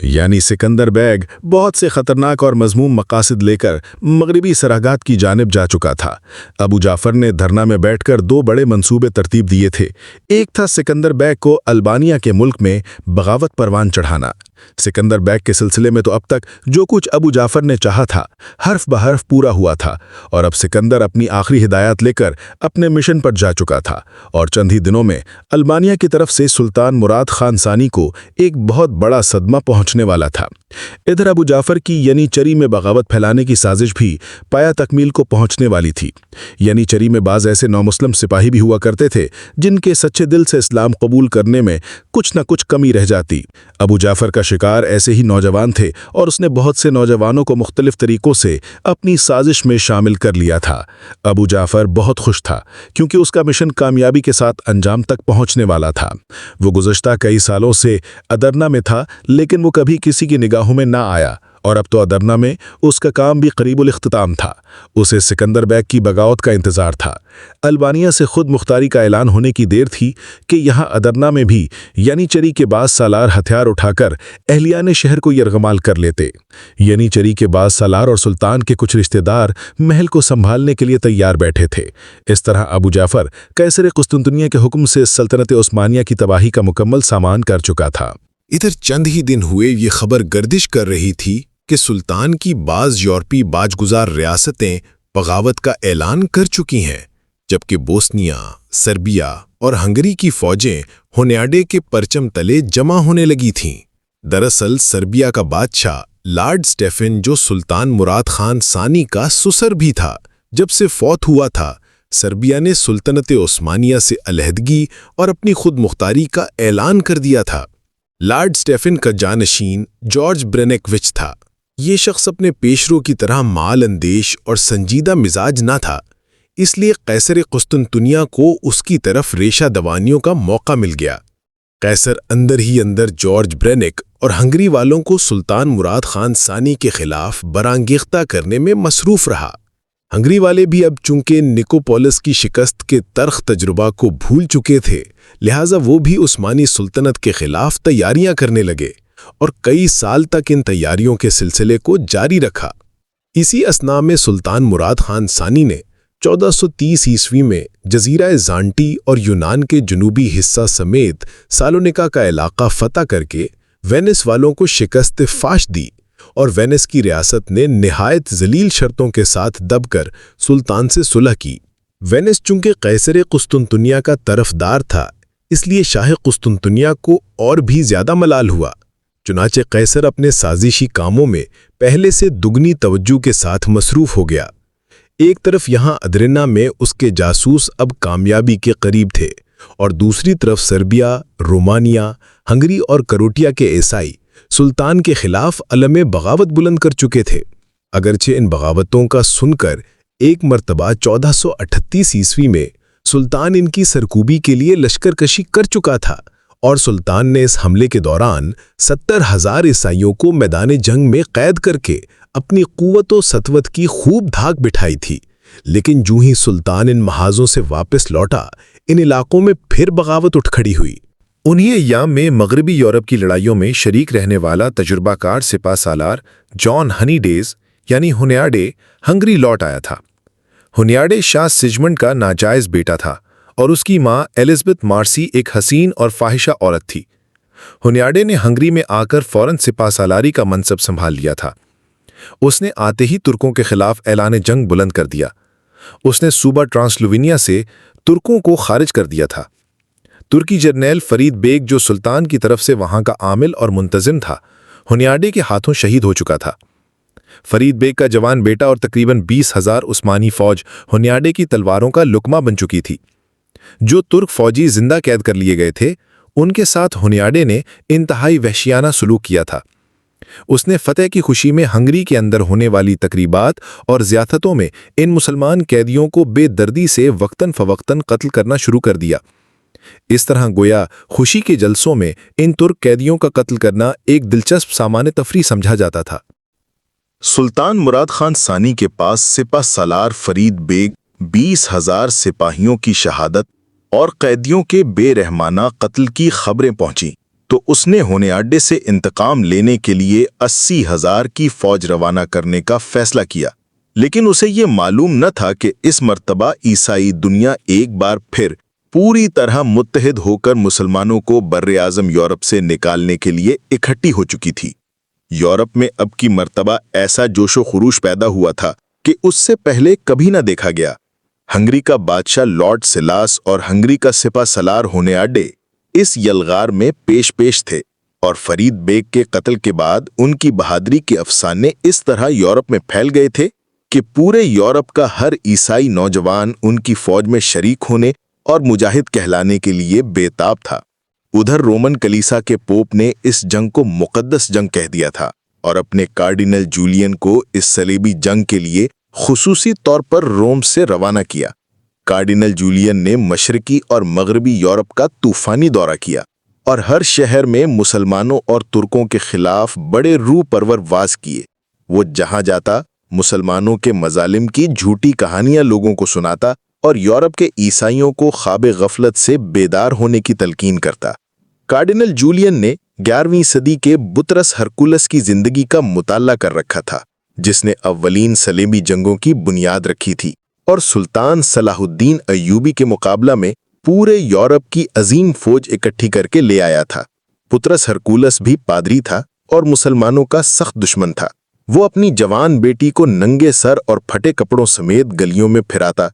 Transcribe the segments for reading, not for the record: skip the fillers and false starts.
یعنی سکندر بیگ بہت سے خطرناک اور مذموم مقاصد لے کر مغربی سرحد کی جانب جا چکا تھا۔ ابو جعفر نے دھرنا میں بیٹھ کر 2 بڑے منصوبے ترتیب دیے تھے۔ ایک تھا سکندر بیگ کو البانیہ کے ملک میں بغاوت پروان چڑھانا۔ سکندر بیگ کے سلسلے میں تو اب تک جو کچھ ابو جعفر نے چاہا تھا حرف بحرف پورا ہوا تھا، اور اب سکندر اپنی آخری ہدایات لے کر اپنے مشن پر جا چکا تھا، اور چند ہی دنوں میں البانیہ کی طرف سے سلطان مراد خان ثانی کو ایک بہت بڑا صدمہ پہنچنے والا تھا۔ ادھر ابو جعفر کی ینیچری میں بغاوت پھیلانے کی سازش بھی پایا تکمیل کو پہنچنے والی تھی۔ ینیچری میں بعض ایسے نومسلم سپاہی بھی ہوا کرتے تھے جن کے سچے دل سے اسلام قبول کرنے میں کچھ نہ کچھ کمی رہ جاتی۔ ابو جعفر کا شکار ایسے ہی نوجوان تھے، اور اس نے بہت سے نوجوانوں کو مختلف طریقوں سے اپنی سازش میں شامل کر لیا تھا۔ ابو جعفر بہت خوش تھا کیونکہ اس کا مشن کامیابی کے ساتھ انجام تک پہنچنے والا تھا۔ وہ گزشتہ کئی سالوں سے ادرنا میں تھا، لیکن وہ کبھی کسی کی نگاہوں میں نہ آیا، اور اب تو ادرنا میں اس کا کام بھی قریب الاختتام تھا۔ اسے سکندر بیگ کی بغاوت کا انتظار تھا۔ البانیہ سے خود مختاری کا اعلان ہونے کی دیر تھی کہ یہاں ادرنا میں بھی ینیچری کے بعض سالار ہتھیار اٹھا کر اہلیان شہر کو یرغمال کر لیتے۔ ینیچری کے بعض سالار اور سلطان کے کچھ رشتہ دار محل کو سنبھالنے کے لیے تیار بیٹھے تھے۔ اس طرح ابو جعفر قیصر قسطنطنیہ کے حکم سے سلطنت عثمانیہ کی تباہی کا مکمل سامان کر چکا تھا۔ ادھر چند ہی دن ہوئے یہ خبر گردش کر رہی تھی کہ سلطان کی بعض یورپی باجگزار ریاستیں بغاوت کا اعلان کر چکی ہیں، جبکہ بوسنیا، سربیا اور ہنگری کی فوجیں ہونیاڈے کے پرچم تلے جمع ہونے لگی تھیں۔ دراصل سربیا کا بادشاہ لارڈ سٹیفن، جو سلطان مراد خان ثانی کا سسر بھی تھا، جب سے فوت ہوا تھا، سربیا نے سلطنت عثمانیہ سے علیحدگی اور اپنی خود مختاری کا اعلان کر دیا تھا۔ لارڈ سٹیفن کا جانشین جارج برینکوچ تھا۔ یہ شخص اپنے پیشرو کی طرح مال اندیش اور سنجیدہ مزاج نہ تھا، اس لیے قیصر قسطنطنیہ کو اس کی طرف ریشہ دوانیوں کا موقع مل گیا۔ قیصر اندر ہی اندر جارج برینک اور ہنگری والوں کو سلطان مراد خان ثانی کے خلاف برانگیختہ کرنے میں مصروف رہا۔ ہنگری والے بھی اب چونکہ نکوپولس کی شکست کے تلخ تجربہ کو بھول چکے تھے، لہٰذا وہ بھی عثمانی سلطنت کے خلاف تیاریاں کرنے لگے، اور کئی سال تک ان تیاریوں کے سلسلے کو جاری رکھا۔ اسی اثناء میں سلطان مراد خان ثانی نے 1430 عیسوی میں جزیرہ زانٹی اور یونان کے جنوبی حصہ سمیت سالونیکا کا علاقہ فتح کر کے وینس والوں کو شکست فاش دی، اور وینس کی ریاست نے نہایت ذلیل شرطوں کے ساتھ دب کر سلطان سے صلح کی۔ وینس چونکہ قیصر قسطنطنیہ کا طرفدار تھا، اس لیے شاہ قسطنطنیہ کو اور بھی زیادہ ملال ہوا۔ چنانچہ قیصر اپنے سازشی کاموں میں پہلے سے دگنی توجہ کے ساتھ مصروف ہو گیا۔ ایک طرف یہاں ادرنا میں اس کے جاسوس اب کامیابی کے قریب تھے، اور دوسری طرف سربیا، رومانیہ، ہنگری اور کروٹیا کے عیسائی سلطان کے خلاف علم بغاوت بلند کر چکے تھے۔ اگرچہ ان بغاوتوں کا سن کر ایک مرتبہ 1438 عیسوی میں سلطان ان کی سرکوبی کے لیے لشکر کشی کر چکا تھا، اور سلطان نے اس حملے کے دوران 70,000 عیسائیوں کو میدان جنگ میں قید کر کے اپنی قوت و سطوت کی خوب دھاک بٹھائی تھی۔ لیکن جو ہی سلطان ان محاذوں سے واپس لوٹا، ان علاقوں میں پھر بغاوت اٹھ کھڑی ہوئی۔ انہی ایام میں مغربی یورپ کی لڑائیوں میں شریک رہنے والا تجربہ کار سپہ سالار جان ہنی ڈیز یعنی ہونیاڈے ہنگری لوٹ آیا تھا۔ ہونیاڈے شاہ سجمنڈ کا ناجائز بیٹا تھا، اور اس کی ماں ایلزبتھ مارسی ایک حسین اور فاحشہ عورت تھی۔ ہونیاڈے نے ہنگری میں آ کر فوراً سپہ سالاری کا منصب سنبھال لیا تھا۔ اس نے آتے ہی ترکوں کے خلاف اعلان جنگ بلند کر دیا۔ اس نے صوبہ ٹرانسلوینیا سے ترکوں کو خارج کر دیا تھا۔ ترکی جرنیل فرید بیگ، جو سلطان کی طرف سے وہاں کا عامل اور منتظم تھا، ہونیاڈے کے ہاتھوں شہید ہو چکا تھا۔ فرید بیگ کا جوان بیٹا اور تقریباً 20,000 عثمانی فوج ہونیاڈے کی تلواروں کا لقمہ بن چکی تھی۔ جو ترک فوجی زندہ قید کر لیے گئے تھے، ان کے ساتھ ہونیاڈے نے انتہائی وحشیانہ سلوک کیا تھا۔ اس نے فتح کی خوشی میں ہنگری کے اندر ہونے والی تقریبات اور ضیافتوں میں ان مسلمان قیدیوں کو بے دردی سے وقتاً فوقتاً قتل کرنا شروع کر دیا۔ اس طرح گویا خوشی کے جلسوں میں ان ترک قیدیوں کا قتل کرنا ایک دلچسپ سامان تفریح سمجھا جاتا تھا۔ سلطان مراد خان ثانی کے پاس سپہ سالار فرید بیگ 20,000 سپاہیوں کی شہادت اور قیدیوں کے بے رحمانہ قتل کی خبریں پہنچیں۔ تو اس نے ہونیاڈے سے انتقام لینے کے لیے 80,000 کی فوج روانہ کرنے کا فیصلہ کیا، لیکن اسے یہ معلوم نہ تھا کہ اس مرتبہ عیسائی دنیا ایک بار پھر پوری طرح متحد ہو کر مسلمانوں کو بر اعظم یورپ سے نکالنے کے لیے اکٹھی ہو چکی تھی۔ یورپ میں اب کی مرتبہ ایسا جوش و خروش پیدا ہوا تھا کہ اس سے پہلے کبھی نہ دیکھا گیا۔ ہنگری کا بادشاہ لارڈ سلاس اور ہنگری کا سپہ سالار ہونیاڈے اس یلغار میں پیش تھے، اور فرید بیگ کے قتل کے بعد ان کی بہادری کے افسانے اس طرح یورپ میں پھیل گئے تھے کہ پورے یورپ کا ہر عیسائی نوجوان ان کی فوج میں شریک ہونے اور مجاہد کہلانے کے لیے بے تاب تھا۔ ادھر رومن کلیسا کے پوپ نے اس جنگ کو مقدس جنگ کہہ دیا تھا اور اپنے کارڈینل جولین کو اس صلیبی جنگ کے لیے خصوصی طور پر روم سے روانہ کیا۔ کارڈینل جولین نے مشرقی اور مغربی یورپ کا طوفانی دورہ کیا اور ہر شہر میں مسلمانوں اور ترکوں کے خلاف بڑے روح پرور واز کیے۔ وہ جہاں جاتا مسلمانوں کے مظالم کی جھوٹی کہانیاں لوگوں کو سناتا اور یورپ کے عیسائیوں کو خواب غفلت سے بیدار ہونے کی تلقین کرتا۔ کارڈینل جولین نے 11ویں صدی کے بطرس ہرکولس کی زندگی کا مطالعہ کر رکھا تھا، جس نے اولین صلیبی جنگوں کی بنیاد رکھی تھی اور سلطان صلاح الدین ایوبی کے مقابلہ میں پورے یورپ کی عظیم فوج اکٹھی کر کے لے آیا تھا۔ بطرس ہرکولس بھی پادری تھا اور مسلمانوں کا سخت دشمن تھا۔ وہ اپنی جوان بیٹی کو ننگے سر اور پھٹے کپڑوں سمیت گلیوں میں پھراتا۔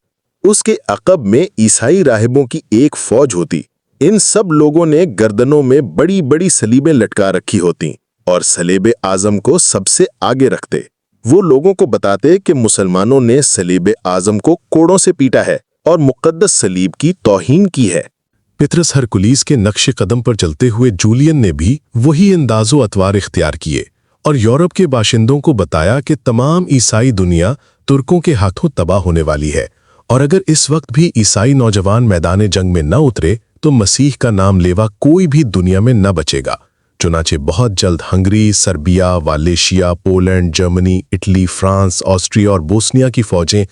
اس کے عقب میں عیسائی راہبوں کی ایک فوج ہوتی۔ ان سب لوگوں نے گردنوں میں بڑی بڑی صلیبیں لٹکا رکھی ہوتی اور صلیب اعظم کو سب سے آگے رکھتے۔ وہ لوگوں کو بتاتے کہ مسلمانوں نے صلیب اعظم کو کوڑوں سے پیٹا ہے اور مقدس صلیب کی توہین کی ہے۔ پطرس ہرکولیس کے نقش قدم پر چلتے ہوئے جولین نے بھی وہی انداز و اطوار اختیار کیے اور یورپ کے باشندوں کو بتایا کہ تمام عیسائی دنیا ترکوں کے ہاتھوں تباہ ہونے والی ہے، اور اگر اس وقت بھی عیسائی نوجوان میدان جنگ میں نہ اترے تو مسیح کا نام لیوا کوئی بھی دنیا میں نہ بچے گا۔ چنانچہ بہت جلد Hungary, Serbia, Wallachia, Poland, Germany, Italy, France, Austria اور بوسنیا کی فوجیں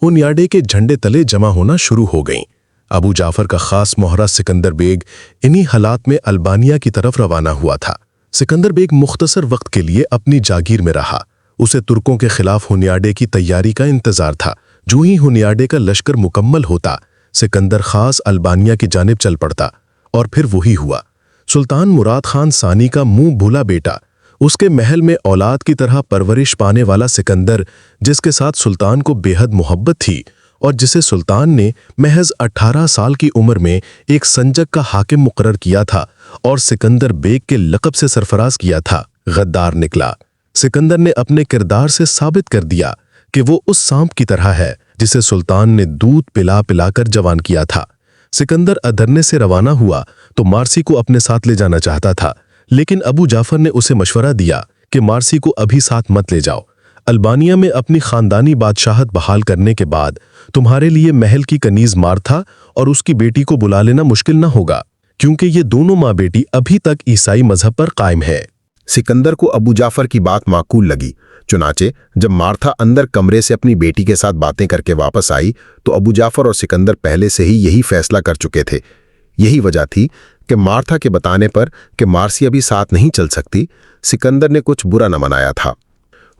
ہونیاڈے کے جھنڈے تلے جمع ہونا شروع ہو گئیں۔ ابو جعفر کا خاص مہرہ سکندر بیگ انہی حالات میں البانیہ کی طرف روانہ ہوا تھا۔ سکندر بیگ مختصر وقت کے لیے اپنی جاگیر میں رہا۔ اسے ترکوں کے خلاف ہونیاڈے کی تیاری کا انتظار تھا۔ جو ہی ہونیاڈے کا لشکر مکمل ہوتا، سکندر خاص البانیہ کی جانب چل پڑتا، اور پھر وہی ہوا۔ سلطان مراد خان ثانی کا منہ بھولا بیٹا، اس کے محل میں اولاد کی طرح پرورش پانے والا سکندر، جس کے ساتھ سلطان کو بے حد محبت تھی اور جسے سلطان نے محض 18 سال کی عمر میں ایک سنجق کا حاکم مقرر کیا تھا اور سکندر بیگ کے لقب سے سرفراز کیا تھا، غدار نکلا۔ سکندر نے اپنے کردار سے ثابت کر دیا کہ وہ اس سانپ کی طرح ہے جسے سلطان نے دودھ پلا پلا کر جوان کیا تھا۔ سکندر ادرنے سے روانہ ہوا تو مارسی کو اپنے ساتھ لے جانا چاہتا تھا، لیکن ابو جعفر نے اسے مشورہ دیا کہ مارسی کو ابھی ساتھ مت لے جاؤ۔ البانیہ میں اپنی خاندانی بادشاہت بحال کرنے کے بعد تمہارے لیے محل کی کنیز مارتھا اور اس کی بیٹی کو بلا لینا مشکل نہ ہوگا، کیونکہ یہ دونوں ماں بیٹی ابھی تک عیسائی مذہب پر قائم ہے۔ سکندر کو ابو جعفر کی بات معقول لگی۔ چنانچہ جب مارتھا اندر کمرے سے اپنی بیٹی کے ساتھ باتیں کر کے واپس آئی تو ابو جعفر اور سکندر پہلے سے ہی یہی فیصلہ کر چکے تھے۔ یہی وجہ تھی کہ مارتھا کے بتانے پر کہ مارسی ابھی ساتھ نہیں چل سکتی، سکندر نے کچھ برا نہ منایا تھا۔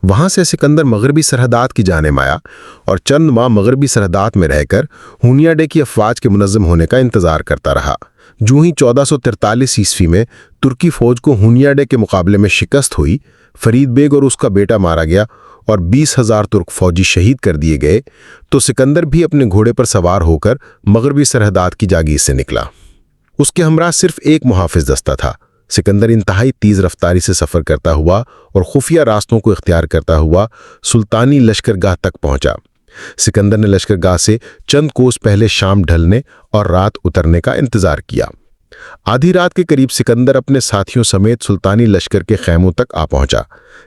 وہاں سے سکندر مغربی سرحدات کی جانب آیا اور چند ماہ مغربی سرحدات میں رہ کر ہونیاڈے کی افواج کے منظم ہونے کا انتظار کرتا رہا۔ جو ہی 1443 عیسوی میں ترکی فوج کو ہونیاڈے کے مقابلے میں شکست ہوئی، فرید بیگ اور اس کا بیٹا مارا گیا اور 20,000 ترک فوجی شہید کر دیے گئے، تو سکندر بھی اپنے گھوڑے پر سوار ہو کر مغربی سرحدات کی جاگیر سے نکلا۔ اس کے ہمراہ صرف ایک محافظ دستہ تھا۔ سکندر انتہائی تیز رفتاری سے سفر کرتا ہوا اور خفیہ راستوں کو اختیار کرتا ہوا سلطانی لشکرگاہ تک پہنچا۔ سکندر نے لشکرگاہ سے چند کوس پہلے شام ڈھلنے اور رات اترنے کا انتظار کیا۔ آدھی رات کے قریب سکندر اپنے ساتھیوں سمیت سلطانی لشکر کے خیموں تک آ پہنچا۔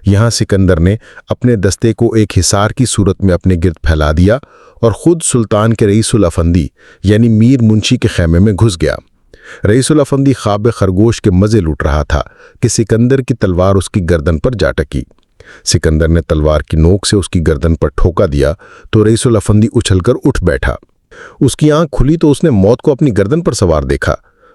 یہاں سکندر نے اپنے دستے کو ایک حصار کی صورت میں اپنے گرد پھیلا دیا اور خود سلطان کے رئیس الافندی یعنی میر منشی کے خیمے میں گھس گیا۔ رئیس الافندی خواب خرگوش کے مزے لوٹ رہا تھا کہ سکندر کی تلوار اس کی گردن پر جا ٹکی۔ سکندر نے تلوار کی نوک سے اس کی گردن پر ٹھوکا دیا تو رئیس الافندی اچھل کر اٹھ بیٹھا۔ اس کی آنکھ کھلی تو اس نے موت کو اپنی گردن پر سوار دیکھا۔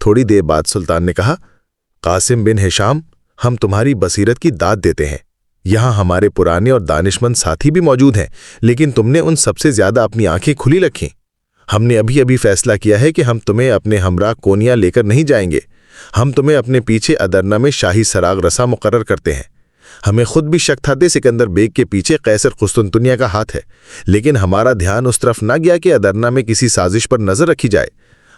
تھوڑی دیر بعد سلطان نے کہا، قاسم بن ہشام، ہم تمہاری بصیرت کی داد دیتے ہیں۔ یہاں ہمارے پرانے اور دانشمند ساتھی بھی موجود ہیں، لیکن تم نے ان سب سے زیادہ اپنی آنکھیں کھلی رکھیں۔ ہم نے ابھی فیصلہ کیا ہے کہ ہم تمہیں اپنے ہمراہ کونیا لے کر نہیں جائیں گے۔ ہم تمہیں اپنے پیچھے ادرنا میں شاہی سراغ رسا مقرر کرتے ہیں۔ ہمیں خود بھی شک تھا کہ سکندر بیگ کے پیچھے قیصر قسطنطنیہ کا ہاتھ ہے، لیکن ہمارا دھیان اس طرف نہ گیا کہ ادرنا میں کسی سازش پر نظر رکھی جائے۔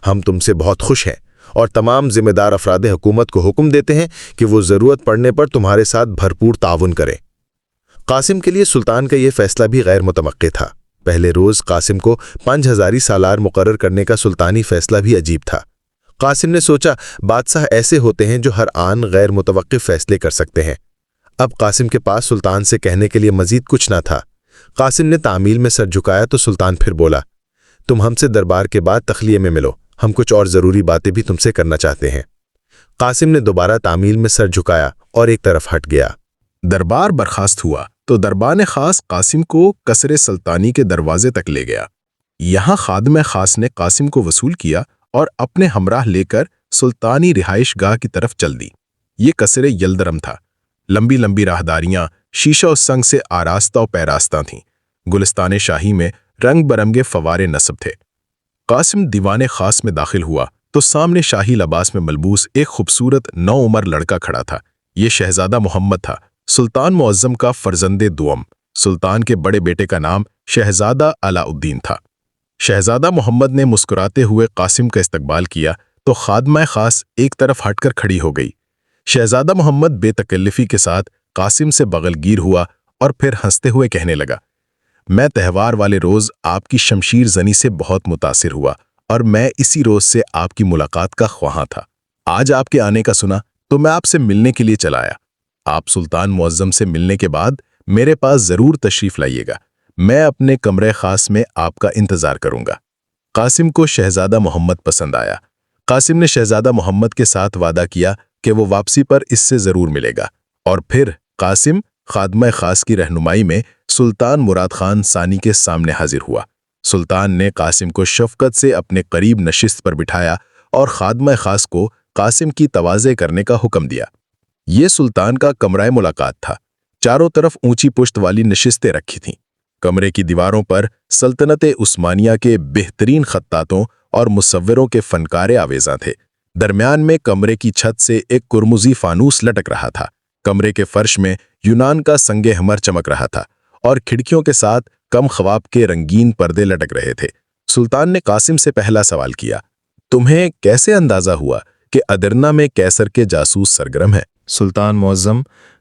ہم تم سے بہت خوش ہیں اور تمام ذمہ دار افراد حکومت کو حکم دیتے ہیں کہ وہ ضرورت پڑنے پر تمہارے ساتھ بھرپور تعاون کریں۔ قاسم کے لیے سلطان کا یہ فیصلہ بھی غیر متوقع تھا۔ پہلے روز قاسم کو 5000 سالار مقرر کرنے کا سلطانی فیصلہ بھی عجیب تھا۔ قاسم نے سوچا، بادشاہ ایسے ہوتے ہیں جو ہر آن غیر متوقع فیصلے کر سکتے ہیں۔ اب قاسم کے پاس سلطان سے کہنے کے لیے مزید کچھ نہ تھا۔ قاسم نے تعمیل میں سر جھکایا تو سلطان پھر بولا، تم ہم سے دربار کے بعد تخلیے میں ملو، ہم کچھ اور ضروری باتیں بھی تم سے کرنا چاہتے ہیں۔ قاسم نے دوبارہ تعمیل میں سر جھکایا اور ایک طرف ہٹ گیا۔ دربار برخاست ہوا تو دربان خاص قاسم کو قصر سلطانی کے دروازے تک لے گیا۔ یہاں خادم خاص نے قاسم کو وصول کیا اور اپنے ہمراہ لے کر سلطانی رہائش گاہ کی طرف چل دی۔ یہ قصر یلدرم تھا۔ لمبی لمبی راہداریاں شیشہ و سنگ سے آراستہ و پیراستہ تھیں۔ گلستان شاہی میں رنگ برنگے فوارے نصب تھے۔ قاسم دیوان خاص میں داخل ہوا تو سامنے شاہی لباس میں ملبوس ایک خوبصورت نوعمر لڑکا کھڑا تھا۔ یہ شہزادہ محمد تھا، سلطان معظم کا فرزند دوم۔ سلطان کے بڑے بیٹے کا نام شہزادہ علاء الدین تھا۔ شہزادہ محمد نے مسکراتے ہوئے قاسم کا استقبال کیا تو خادمہ خاص ایک طرف ہٹ کر کھڑی ہو گئی۔ شہزادہ محمد بے تکلفی کے ساتھ قاسم سے بغل گیر ہوا اور پھر ہنستے ہوئے کہنے لگا، میں تہوار والے روز آپ کی شمشیر زنی سے بہت متاثر ہوا اور میں اسی روز سے آپ کی ملاقات کا خواہاں تھا۔ آج آپ کے آنے کا سنا تو میں آپ سے ملنے کے لیے چلا آیا۔ آپ سلطان معظم سے ملنے کے بعد میرے پاس ضرور تشریف لائیے گا۔ میں اپنے کمرے خاص میں آپ کا انتظار کروں گا۔ قاسم کو شہزادہ محمد پسند آیا۔ قاسم نے شہزادہ محمد کے ساتھ وعدہ کیا کہ وہ واپسی پر اس سے ضرور ملے گا، اور پھر قاسم خادمہ خاص کی رہنمائی میں سلطان مراد خان ثانی کے سامنے حاضر ہوا۔ سلطان نے قاسم کو شفقت سے اپنے قریب نشست پر بٹھایا اور خادمہ خاص کو قاسم کی تواضع کرنے کا حکم دیا۔ یہ سلطان کا کمرہ ملاقات تھا۔ چاروں طرف اونچی پشت والی نشستیں رکھی تھیں۔ کمرے کی دیواروں پر سلطنت عثمانیہ کے بہترین خطاطوں اور مصوروں کے فنکارے آویزاں تھے۔ درمیان میں کمرے کی چھت سے ایک قرمزی فانوس لٹک رہا تھا۔ کمرے کے فرش میں یونان کا سنگ حمر چمک رہا تھا اور کھڑکیوں کے ساتھ کم خواب کے رنگین پردے لٹک رہے تھے۔ سلطان نے قاسم سے پہلا سوال کیا، تمہیں کیسے اندازہ ہوا کہ ادرنا میں قیصر کے جاسوس سرگرم ہیں؟ سلطان معظم،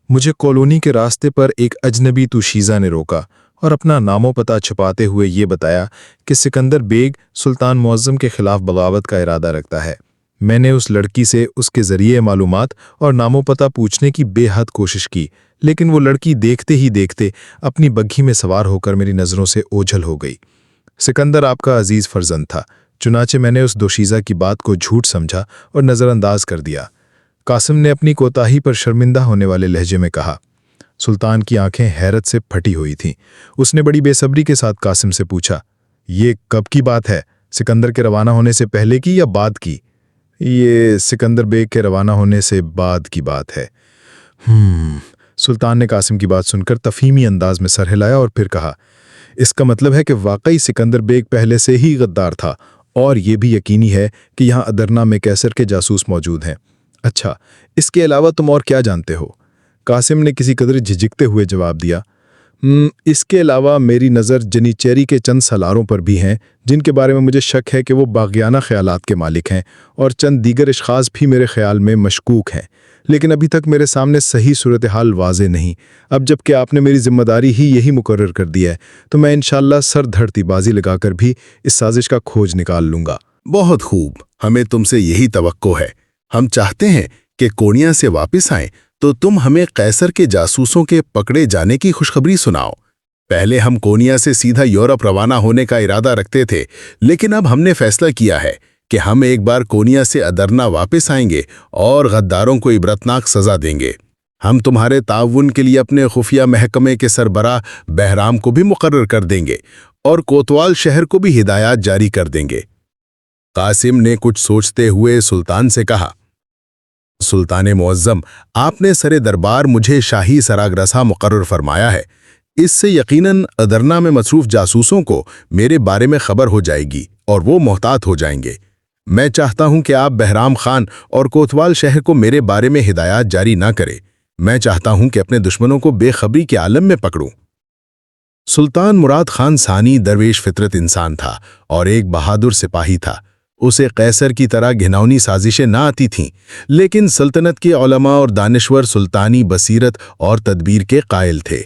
مجھے کالونی کے راستے پر ایک اجنبی توشیزہ نے روکا اور اپنا نام و پتہ چھپاتے ہوئے یہ بتایا کہ سکندر بیگ سلطان معظم کے خلاف بغاوت کا ارادہ رکھتا ہے۔ میں نے اس لڑکی سے اس کے ذریعے معلومات اور نام و پتہ پوچھنے کی بے حد کوشش کی، لیکن وہ لڑکی دیکھتے ہی دیکھتے اپنی بگھی میں سوار ہو کر میری نظروں سے اوجھل ہو گئی۔ سکندر آپ کا عزیز فرزند تھا، چنانچہ میں نے اس دوشیزہ کی بات کو جھوٹ سمجھا اور نظر انداز کر دیا۔ قاسم نے اپنی کوتاہی پر شرمندہ ہونے والے لہجے میں کہا۔ سلطان کی آنکھیں حیرت سے پھٹی ہوئی تھیں۔ اس نے بڑی بے صبری کے ساتھ قاسم سے پوچھا، یہ کب کی بات ہے؟ سکندر کے روانہ ہونے سے پہلے کی یا بعد کی؟ یہ سکندر بیگ کے روانہ ہونے سے بعد کی بات ہے۔ سلطان نے قاسم کی بات سن کر تفہیمی انداز میں سر ہلایا اور پھر کہا، اس کا مطلب ہے کہ واقعی سکندر بیگ پہلے سے ہی غدار تھا، اور یہ بھی یقینی ہے کہ یہاں ادرنا میں قیصر کے جاسوس موجود ہیں۔ اچھا، اس کے علاوہ تم اور کیا جانتے ہو؟ قاسم نے کسی قدر جھجکتے ہوئے جواب دیا، اس کے علاوہ میری نظر جنیچیری کے چند سالاروں پر بھی ہیں جن کے بارے میں مجھے شک ہے کہ وہ باغیانہ خیالات کے مالک ہیں، اور چند دیگر اشخاص بھی میرے خیال میں مشکوک ہیں، لیکن ابھی تک میرے سامنے صحیح صورتحال واضح نہیں۔ اب جب کہ آپ نے میری ذمہ داری ہی یہی مقرر کر دی ہے تو میں انشاءاللہ سر دھڑتی بازی لگا کر بھی اس سازش کا کھوج نکال لوں گا۔ بہت خوب، ہمیں تم سے یہی توقع ہے۔ ہم چاہتے ہیں کہ کونیا سے واپس آئیں تو تم ہمیں قیصر کے جاسوسوں کے پکڑے جانے کی خوشخبری سناؤ۔ پہلے ہم کونیا سے سیدھا یورپ روانہ ہونے کا ارادہ رکھتے تھے، لیکن اب ہم نے فیصلہ کیا ہے کہ ہم ایک بار کونیا سے ادرنا واپس آئیں گے اور غداروں کو عبرتناک سزا دیں گے۔ ہم تمہارے تعاون کے لیے اپنے خفیہ محکمے کے سربراہ بہرام کو بھی مقرر کر دیں گے اور کوتوال شہر کو بھی ہدایات جاری کر دیں گے۔ قاسم نے کچھ سوچتے ہوئے سلطان سے کہا، سلطان معظم، آپ نے سر دربار مجھے شاہی سراغ رسا مقرر فرمایا ہے۔ اس سے یقیناً ادرنا میں مصروف جاسوسوں کو میرے بارے میں خبر ہو جائے گی اور وہ محتاط ہو جائیں گے۔ میں چاہتا ہوں کہ آپ بہرام خان اور کوتوال شہر کو میرے بارے میں ہدایات جاری نہ کریں۔ میں چاہتا ہوں کہ اپنے دشمنوں کو بے خبری کے عالم میں پکڑوں۔ سلطان مراد خان ثانی درویش فطرت انسان تھا اور ایک بہادر سپاہی تھا۔ اسے قیصر کی طرح گھناؤنی سازشیں نہ آتی تھیں، لیکن سلطنت کے علماء اور دانشور سلطانی بصیرت اور تدبیر کے قائل تھے۔